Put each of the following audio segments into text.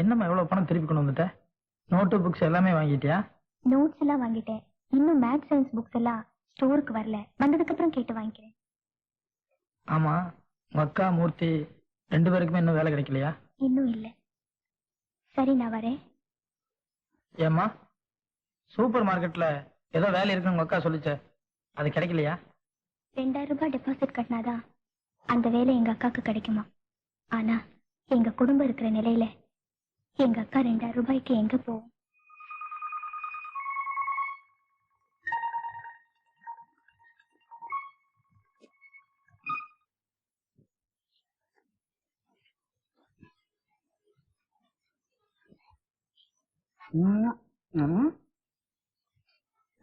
என்னம்மா எவ்வளவு பணம் திருப்பி கொண்டு வந்துட்ட? நோட்டு புக்ஸ் எல்லாமே வாங்கிட்டியா? நோட்ஸ் எல்லாம் வாங்கிட்டேன். இன்னும் மேத்ஸ் சயின்ஸ் புக்ஸ் எல்லாம் ஸ்டோருக்கு வரல. வந்ததுக்கு அப்புறம் கேட்டு வாங்கிக்கிறேன். ஆமா, உங்க அக்கா மூர்த்தி 2 பேருக்குமே இன்னும் வேலை கிடைக்கலையா? இன்னும் இல்ல. சரி, நான் வரேன். ஏம்மா, சூப்பர் மார்க்கெட்ல ஏதோ வேலை இருக்குன்னு உங்க அக்கா சொல்லிச்சே, அது கிடைக்கலையா? 2000 ரூபாய் டெபாசிட் கட்டினாதான் அந்த வேலை எங்க அக்காக்கு கிடைக்குமா? ஆனா எங்க குடும்பம் இருக்கிற நிலையில எங்க அக்கா 2000 ரூபாய்க்கு எங்க போகும்?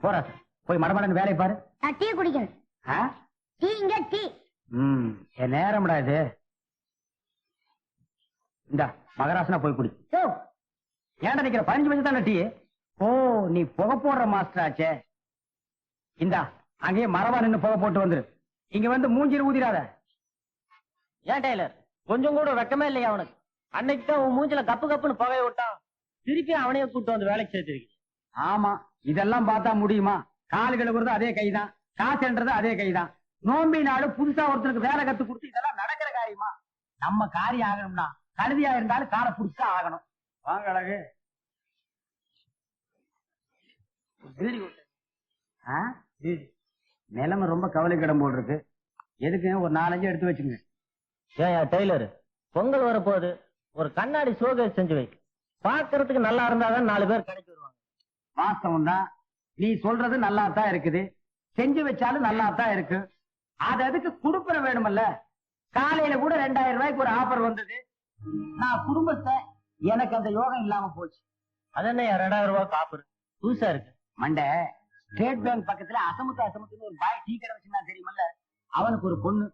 போறா போய் மடமடன்னு வேலையை பாரு. நான் டீ குடிக்கணும். டீ இங்க டீ. என் நேரம்டா இது. இந்த மகராசனா போய் குடி. ஏன்டா நிக்கிற? 15 நிமிஷம் தானே டீ. ஓ, நீ புகை போடுற மாஸ்டர் ஆச்சே. இந்தா அங்கேயே மரபா நின்று புகை போட்டு வந்துரு. இங்க வந்து மூஞ்சில ஊதிராத. ஏன் டெய்லர், கொஞ்சம் கூட வெக்கமே இல்லையா அவனுக்கு? அன்னைக்கு தான் உன் மூஞ்சில கப்பு கப்புன்னு புகைய விட்டான், திருப்பி அவனையே கூட்டு வந்து வேலைக்கு சேர்த்திருக்கீங்க. ஆமா, இதெல்லாம் பார்த்தா முடியுமா? காலு கழுவுறது அதே கைதான், காசுன்றது அதே கைதான். நோம்பி நாடு புதுசா ஒருத்தருக்கு வேலை கத்து கொடுத்து இதெல்லாம் நடக்கிற காரியமா? நம்ம காரியம் ஆகணும்னா கழுதியா இருந்தாலும் காரை புடிச்சா ஆகணும். வாங்க அழகு. நிலைமை ரொம்ப கவலைக்கிடம் போல் இருக்கு. எதுக்கு ஒரு 4-5 எடுத்து வச்சுங்க. ஏன் டெய்லர், பொங்கல் வரப்போகுது, ஒரு கண்ணாடி ஷோகேஸ் செஞ்சு வை. பாக்குறதுக்கு நல்லா இருந்தாதான் 4 பேர் கடைக்கு வருவாங்க. வாஸ்தவம் தான், நீ சொல்றது நல்லா தான் இருக்குது. செஞ்சு வச்சாலும் நல்லா தான் இருக்கு. அது அதுக்கு குடுப்பன வேணுமல்ல. காலையில கூட 2000 ரூபாய்க்கு ஒரு ஆஃபர் வந்தது. நான் குடும்பத்தை, எனக்கு அந்த யோகம் இல்லாம போச்சு. அது என்ன 2000 ரூபாய் ஆஃபர்? புதுசா இருக்கு. மண்டை, ஸ்டேட் பேங்க் பக்கத்துல அசமுக்கு ஒரு பாய் டீ கடை வச்சிருந்தா தெரியுமல்ல. அவனுக்கு ஒரு பொண்ணு.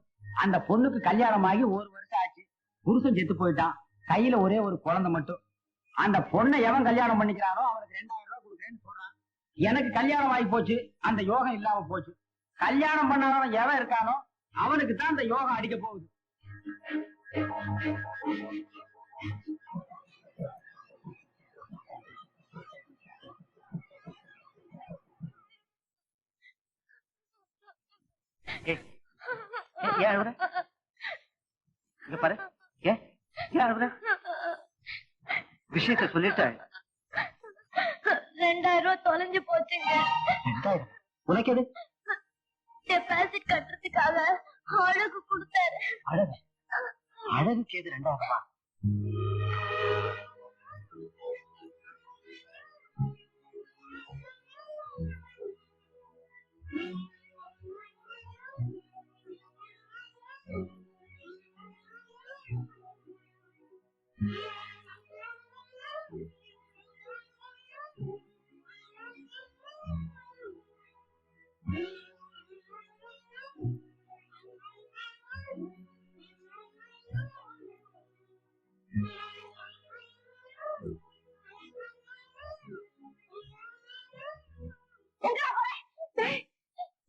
அந்த பொண்ணுக்கு கல்யாணம் ஆகி 1 வருஷம் ஆச்சு. புருஷன் செத்து போயிட்டான். கையில ஒரே ஒரு குழந்தை மட்டும். அந்த பொண்ணை எவன் கல்யாணம் பண்ணிக்கிறானோ அவனுக்கு 2000 ரூபாய் கொடுக்குறேன்னு சொல்றான். எனக்கு கல்யாணம் ஆகி போச்சு, அந்த யோகம் இல்லாம போச்சு. கல்யாணம் பண்ணாதவன் எவன் இருக்கானோ அவனுக்கு தான் அந்த யோகம் அடிக்க போகுது. இங்க பாரு, விஷயத்த சொல்லிட்டாய். 2000 ரூபாய் தொலைஞ்சு போச்சுங்க. உனக்கு எது? டெபாசிட் கட்டுறதுக்காக அழகு கொடுத்தாரு. அழகுக்கு எது 2000 ரூபாய்?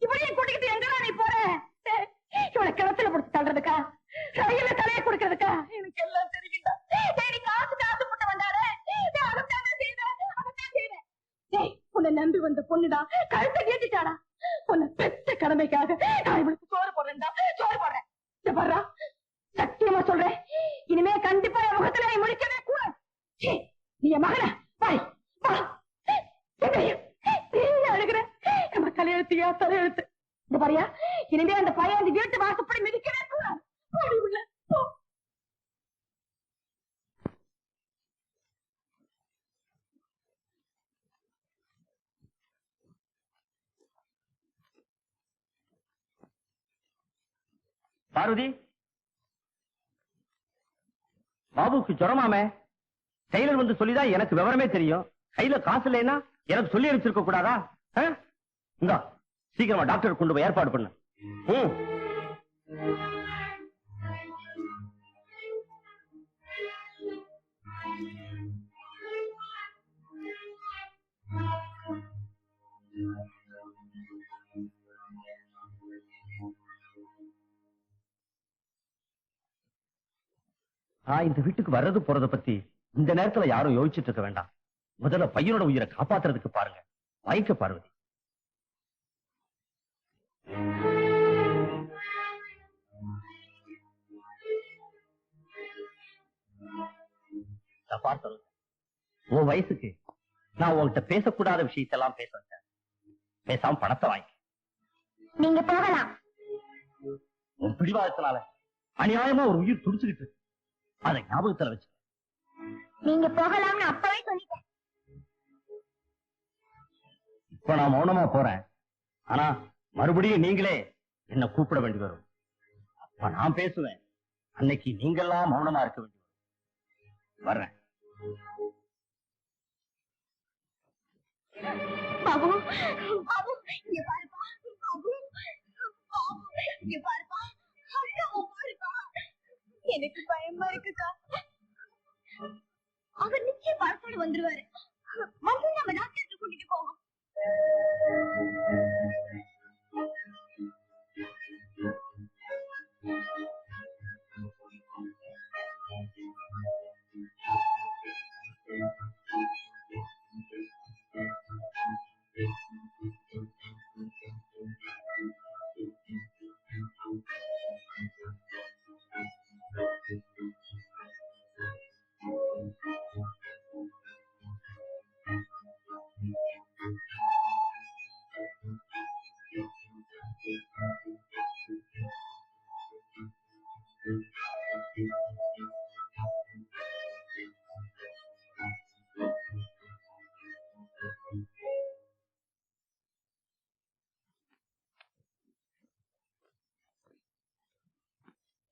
இப்படியே கூட்டிக்கிட்டு எங்கடா நீ போற? இவளை கிணத்துல பிடிச்சி தள்ளுறதுக்கா, ரயில தலையை கொடுக்கறதுக்கா? எனக்கு எல்லாம் தெரியுதா? நீ காசுக்கு ஆசைப்பட்டு வந்தாரு. உன்னை நம்பி வந்த பொண்ணுடா கழுத்தை கேட்டுட்டாடா. உன்னை பெத்த கடமைக்காக நான் இவளுக்கு சோறு போடுறேன்டா, சோறு போடுறேன். பாரு, சத்தியமா சொல்றேன், இனிமே கண்டிப்பா என் முகத்துல நீ முடிக்கவே கூடாது. நீ என் மகன பாய் அழுகிற நம்ம தலையெழுத்தியா தலையெழுத்து. இந்த பாரியா, இனிமே அந்த பையன் அந்த வீட்டு வாசப்படி மிதிக்கவே கூடாது. பார்வதி, பாபுக்கு ஜுரமாமே. டெய்லர் வந்து சொல்லிதான் எனக்கு விவரமே தெரியும். கையில காசு இல்லைன்னா எனக்கு சொல்லி அனுப்பிச்சிருக்க கூடாதா? இந்தா சீக்கிரமா டாக்டர் கொண்டு போய் ஏற்பாடு பண்ணு. இந்த வீட்டுக்கு வர்றது போறத பத்தி இந்த நேரத்துல யாரும் யோசிச்சுட்டு இருக்க வேண்டாம். முதல்ல பையனோட உயிரை காப்பாத்துறதுக்கு பாருங்க. வாய்க்க பார்வதி. உன் வயசுக்கு நான் உன்கிட்ட பேசக்கூடாத விஷயத்தெல்லாம் பேச வச்சேன். பேசாம பணத்தை வாங்கி நீங்க போகலாம். உன் பிடிவாதத்தினால அநியாயமா ஒரு உயிர் துடிச்சுக்கிட்டு இருக்கு. அதை ஞாபகத்துல வச்சு நீங்க போகலாம்னு அப்பவே சொல்லிட்டேன். இப்ப நான் மௌனமா போறேன். ஆனா மறுபடியும் நீங்களே என்ன கூப்பிட வேண்டி வரும். அப்ப நான் பேசுவேன். அன்னைக்கு நீங்கெல்லாம் மௌனமா இருக்க வேண்டி வரும். வர்றேன். பாபு, பாபு, இங்க பாருப்பா. பாபு, பாபு, இங்க பாருப்பா. அக்காவை பாருப்பா. எனக்கு பயமா இருக்குக்கா. அவர் நிச்சயம் பணத்தோடு வந்துருவாரு. வந்து நம்ம டாக்டர் கூட்டிட்டு போவோம்.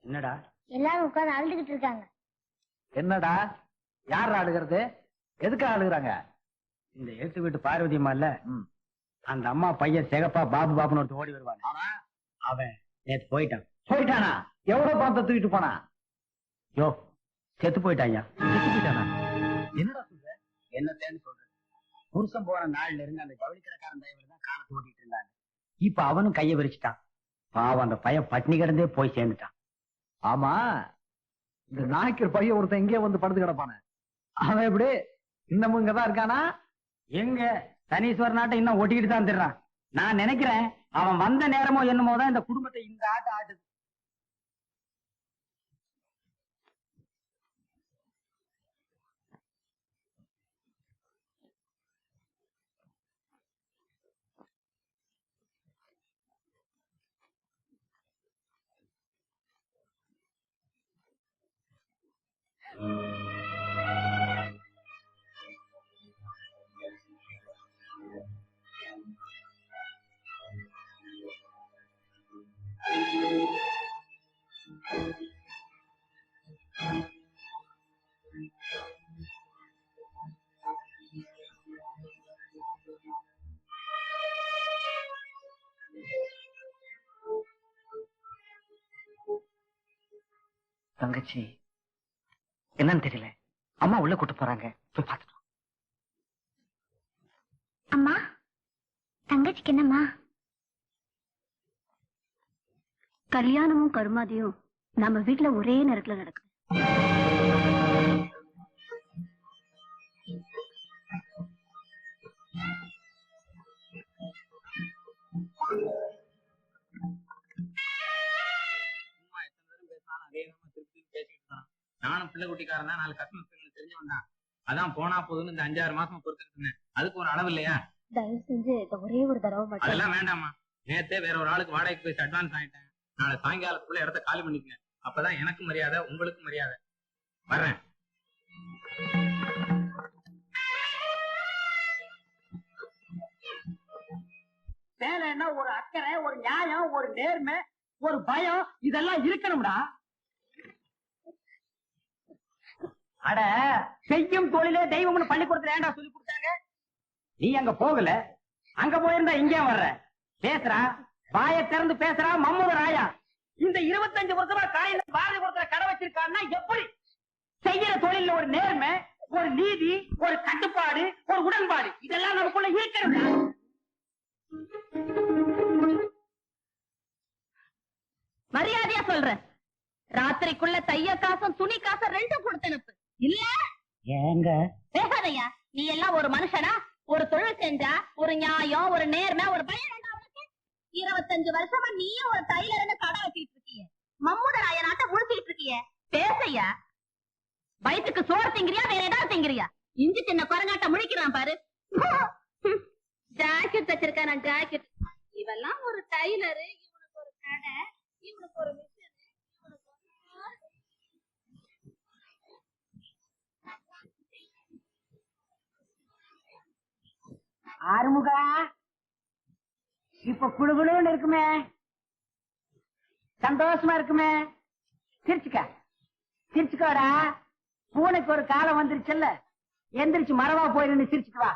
என்னடா எல்லாரும் உட்கார்ந்து அழுதுகிட்டு இருக்காங்க. என்னடா யார் ஆளுகிறது? எதுக்கு ஆளுகிறாங்க? இந்த எழுத்து வீட்டு பார்வதி அம்மா இல்ல, அந்த அம்மா பையன் சிகப்பா பாபு பாபுன்னு ஒருத்தர் ஓடி வருவான். அவன் நேத்து போயிட்டான். போயிட்டானா? எவ்வளவு பணத்தை தூக்கிட்டு போனா? யோ, செத்து போயிட்டான். செத்து போயிட்டானா? என்னடா சொல்ற? என்னத்தேன்னு சொல்ற? புருஷன் போன நாள்ல இருந்து அந்த ஜவுளி கடைக்காரன் தயவுல தான் காலத்தை ஓட்டிட்டு இருந்தாங்க. இப்ப அவனும் கைய விரிச்சிட்டான். பாவம், அந்த பையன் பட்டினி கிடந்தே போய் சேர்ந்துட்டான். ஆமா, இந்த நாய்க்கர் பையன் ஒருத்தன் எங்கே வந்து படுத்து கிடப்பானே, அவன் எப்படி இன்னமும் இங்கதான் இருக்கானா? எங்க சனீஸ்வர நாட்டை இன்னும் ஒட்டிக்கிட்டு தான் திடுறான். நான் நினைக்கிறேன் அவன் வந்த நேரமோ என்னமோ தான் இந்த குடும்பத்தை இந்த ஆட்டு ஆட்டுது. தங்கச்சி என்னன்னு தெரியல. அம்மா உள்ள கூட்டு போறாங்க, போய் பார்த்துட்டு. அம்மா, தங்கச்சிக்கு என்னம்மா? கல்யாணமும் கருமாதியும் நம்ம வீட்டுல ஒரே நேரத்துல நடக்குது. நானும் பிள்ளை குட்டிக்காரன் தான், 4 கஸ்டமர்ஸ் தெரிஞ்சவன் தான். அதான் போனா போதுன்னு இந்த 5-6 மாசமா பொறுத்துக்கிட்டு இருந்தேன். அதுக்கு ஒரு அளவு இல்லையா? தயவு செஞ்சு ஒரே ஒரு தடவை மட்டும். அதெல்லாம் வேண்டாமா. நேத்தே வேற ஒரு ஆளுக்கு வாடகைக்கு போய் அட்வான்ஸ் ஆயிட்டேன். நாளை சாயங்காலத்துக்குள்ள இடத்த காலி பண்ணிக்கங்க. அப்பதான் எனக்கு மரியாதை, உங்களுக்கு மரியாதை. வர்றேன். சேலைன்னா ஒரு அக்கறை, ஒரு நியாயம், ஒரு நேர்மை, ஒரு பயம், இதெல்லாம் இருக்கணும்டா. அட, செய்யும் தொழிலே தெய்வம்னு பள்ளிக்கூடத்துல ஏன்டா சொல்லி கொடுத்தாங்க? நீ அங்க போகல, அங்க போயிருந்தா இங்கே வர்ற. பேசுறா, வாயை திறந்து பேசுறா மம்மூத ராயா. இந்த 25 வருஷமா காயில பாரதிபுரத்துல கடை வச்சிருக்கான்னா எப்படி? செய்யற தொழில ஒரு நேர்மை, ஒரு நீதி, ஒரு கட்டுப்பாடு, ஒரு உடன்பாடு, இதெல்லாம் நமக்குள்ள இருக்கணும்டா. மரியாதையா சொல்றேன், ராத்திரிக்குள்ள தைய காசும் துணி காசும் ரெண்டும் கொடுத்தனுப்பு. இல்ல ஏங்க பேசாதையா, நீ எல்லாம் ஒரு மனுஷனா? ஒரு தொழில் செஞ்சா ஒரு நியாயம், ஒரு நேர்மை, ஒரு பயம் வேண்டாம் உனக்கு? 25 வருஷமா நீயும் ஒரு டைலர்னு கடை வச்சுட்டு இருக்கிய, மம்முத நாயனாட்ட முழிச்சுட்டு இருக்கிய. பேசையா, வயிற்றுக்கு சோறு திங்கிறியா, வேற ஏதாவது திங்கிறியா? இஞ்சி சின்ன குரங்காட்ட முழிக்கிறான் பாரு. ஜாக்கெட் வச்சிருக்கா, நான் ஜாக்கெட். இவெல்லாம் ஒரு டைலரு, இவனுக்கு ஒரு கடை, இவனுக்கு ஒரு மிஷின். ஆறுமுகா, இப்ப குழுகுழுன்னு இருக்குமே, சந்தோஷமா இருக்குமே. சிரிச்சுக்கோடா. பூனைக்கு ஒரு காலம் வந்துருச்சுல்ல, எந்திரிச்சு மரவா போயிருந்து சிரிச்சுக்கு வா.